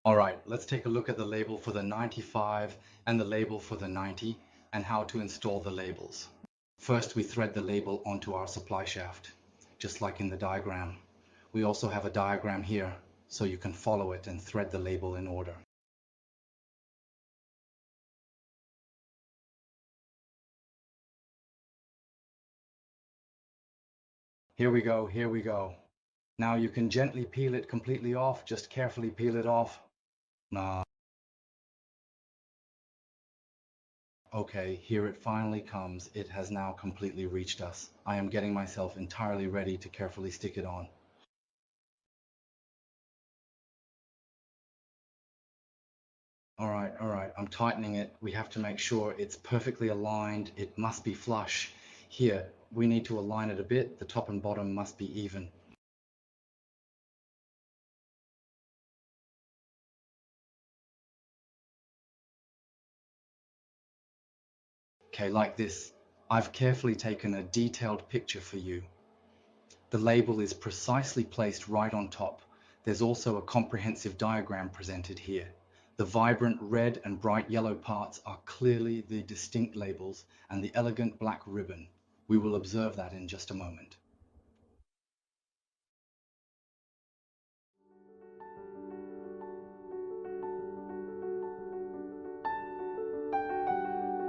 All right, let's take a look at the label for the 95 and the label for the 90 and how to install the labels. First, we thread the label onto our supply shaft, just like in the diagram. We also have a diagram here, so you can follow it and thread the label in order. Here we go, here we go. Now you can gently peel it completely off, just carefully peel it off. Okay, here it finally comes. It has now completely reached us. I am getting myself entirely ready to carefully stick it on. All right, I'm tightening it. We have to make sure it's perfectly aligned. It must be flush. Here, we need to align it a bit. The top and bottom must be even. Okay, like this. I've carefully taken a detailed picture for you. The label is precisely placed right on top. There's also a comprehensive diagram presented here. The vibrant red and bright yellow parts are clearly the distinct labels and the elegant black ribbon. We will observe that in just a moment.